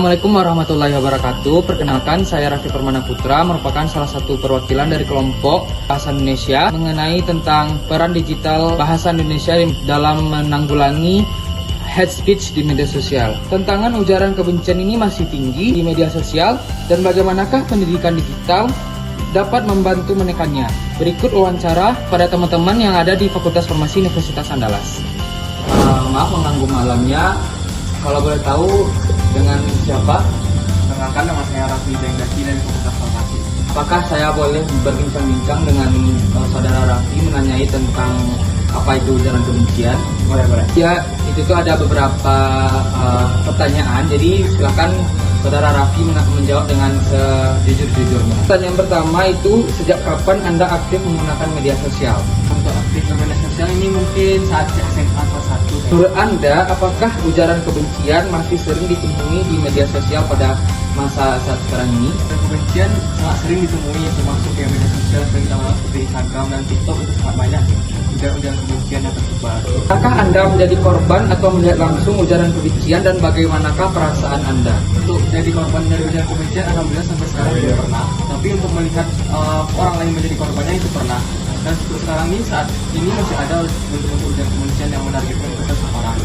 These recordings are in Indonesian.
Assalamualaikum warahmatullahi wabarakatuh. Perkenalkan, saya Raffi Permana Putra, merupakan salah satu perwakilan dari kelompok Bahasa Indonesia mengenai tentang peran digital bahasa Indonesia dalam menanggulangi hate speech di media sosial. Tantangan ujaran kebencian ini masih tinggi di media sosial, dan bagaimanakah pendidikan digital dapat membantu menekannya? Berikut wawancara pada teman-teman yang ada di Fakultas Farmasi Universitas Andalas. Maaf mengganggu malamnya. Kalau boleh tahu dengan siapa? Perkenalkan, nama saya Raffi Dengdaki dari Fakultas Farmasi. Apakah saya boleh berbincang-bincang dengan saudara Raffi menanyai tentang apa itu ujaran kebencian? Boleh. Ya, itu tuh ada beberapa pertanyaan. Jadi silakan saudara Raffi menjawab dengan sejujur-jujurnya. Pertanyaan pertama itu, sejak kapan Anda aktif menggunakan media sosial? Untuk aktif di media sosial ini mungkin saat SMA kelas 1. Menurut Anda, apakah ujaran kebencian masih sering ditemui di media sosial pada masa saat sekarang ini? Kebencian sangat sering ditemui, termasuk yang media sosial seperti Instagram dan TikTok, itu sangat banyak ujaran kebencian yang tersebar. Apakah Anda menjadi korban atau melihat langsung ujaran kebencian, dan bagaimanakah perasaan Anda? Untuk jadi korban dari ujaran kebencian, alhamdulillah sampai sekarang belum pernah. Tapi untuk melihat orang lain menjadi korbannya itu pernah. Dan sekarang ini, saat ini masih ada bentuk-bentuk ujaran kebencian yang menargetkan ke seseorang.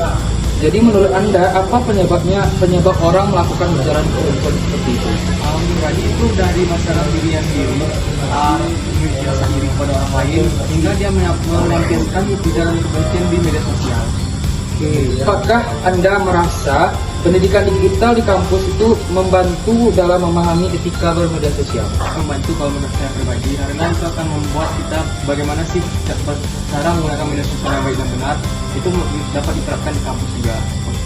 Jadi menurut Anda, apa penyebab orang melakukan ujaran kebencian seperti itu? Pribadi itu dari masalah dirinya sendiri, memiliki rasa iri kepada orang lain, hingga dia melampiaskan ujaran kebencian di media sosial. Apakah Anda merasa pendidikan digital di kampus itu membantu dalam memahami etika bermedia sosial? Membantu kalau menurut saya pribadi, karena itu akan membuat kita bagaimana sih cara menggunakan media sosial yang baik dan benar, itu dapat diterapkan di kampus juga.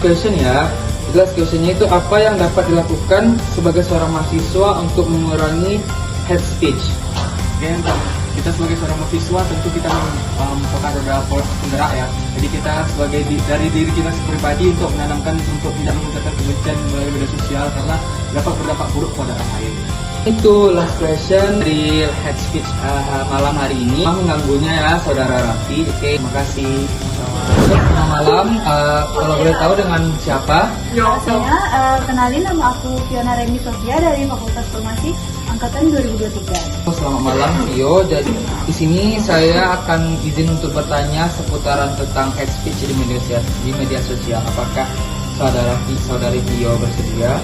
Question ya, jelas questionnya itu, apa yang dapat dilakukan sebagai seorang mahasiswa untuk mengurangi hate speech? Dan kita sebagai seorang mahasiswa tentu kita merupakan beberapa penggerak ya. Jadi kita sebagai dari diri kita pribadi untuk menanamkan untuk tidak mengucapkan kebencian melalui media sosial, karena dapat berdampak buruk pada orang lain. Itu last question dari hate speech malam hari ini. Mengganggunya ya saudara Raffi. Oke, terima kasih. Selamat malam. Kalau boleh tahu dengan siapa? Saya kenalin, nama aku Fiona Reni Sofia dari Fakultas Farmasi angkatan 2023. Selamat malam Vio. Jadi di sini saya akan izin untuk bertanya seputaran tentang hate speech di media sosial. Apakah saudari Vio bersedia?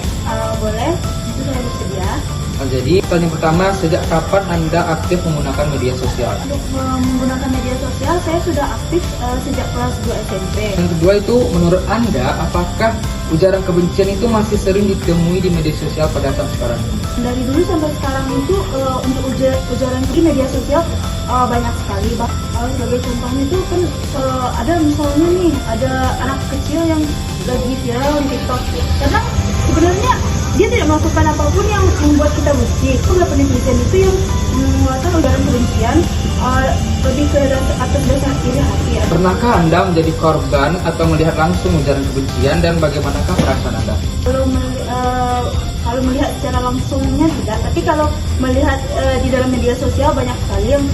Boleh, itu saya bersedia. Jadi pertanyaan pertama, sejak kapan Anda aktif menggunakan media sosial? Untuk menggunakan media sosial, saya sudah aktif sejak kelas 2 SMP. Yang kedua itu, menurut Anda, apakah ujaran kebencian itu masih sering ditemui di media sosial pada saat sekarang ini? Dari dulu sampai sekarang itu untuk ujaran di media sosial banyak sekali. Sebagai contohnya itu kan ada misalnya nih, ada anak kecil yang lagi viral di TikTok. Karena sebenarnya dia tidak melakukan apapun yang membuat kita benci. Beberapa netizen itu yang mengeluarkan ujaran kebencian lebih ke atas dasar iri hati. Pernahkah Anda menjadi korban atau melihat langsung ujaran kebencian, dan bagaimanakah perasaan Anda? Kalau melihat secara langsungnya tidak, tapi kalau melihat di dalam media sosial banyak sekali yang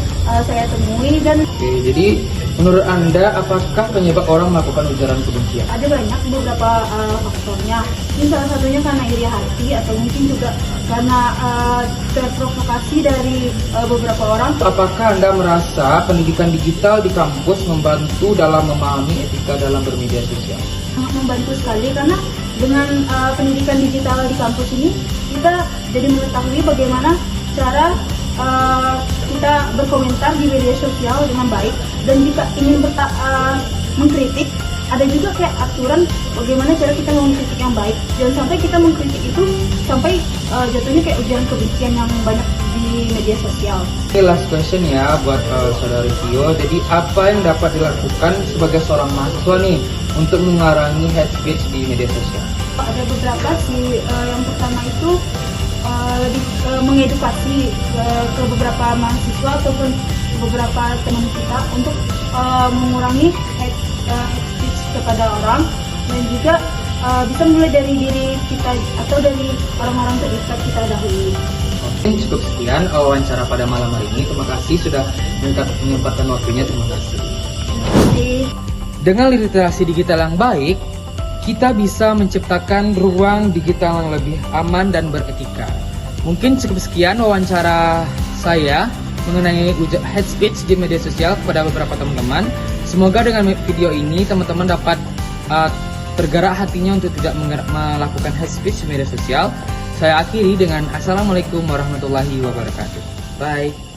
saya temui. Dan Jadi menurut Anda, apakah penyebab orang melakukan ujaran kebencian? ada banyak beberapa faktornya. Ini salah satunya karena iri hati, atau mungkin juga karena terprovokasi dari beberapa orang. Apakah Anda merasa pendidikan digital di kampus membantu dalam memahami etika dalam bermedia sosial? Sangat membantu sekali, karena dengan pendidikan digital di kampus ini kita jadi mengetahui bagaimana cara kita berkomentar di media sosial dengan baik. Dan jika ingin mengkritik, ada juga kayak aturan bagaimana cara kita mengkritik yang baik. Jangan sampai kita mengkritik itu sampai jatuhnya kayak ujaran kebencian yang banyak di media sosial. Oke, last question ya buat saudari Vio. Jadi apa yang dapat dilakukan sebagai seorang mahasiswa nih untuk mengurangi hate speech di media sosial? Ada beberapa sih. Yang pertama itu lebih mengedukasi ke beberapa mahasiswa ataupun beberapa teman kita untuk mengurangi hate speech kepada orang, dan juga bisa mulai dari diri kita atau dari orang-orang terdekat kita dahulu. Oke, cukup sekian wawancara pada malam hari ini. Terima kasih sudah menyempatkan waktunya. Terima kasih. Terima kasih. Dengan literasi digital yang baik, kita bisa menciptakan ruang digital yang lebih aman dan beretika. Mungkin cukup sekian wawancara saya mengenai hate speech di media sosial kepada beberapa teman-teman. Semoga dengan video ini teman-teman dapat tergerak hatinya untuk tidak melakukan hate speech di media sosial. Saya akhiri dengan Assalamualaikum warahmatullahi wabarakatuh. Bye.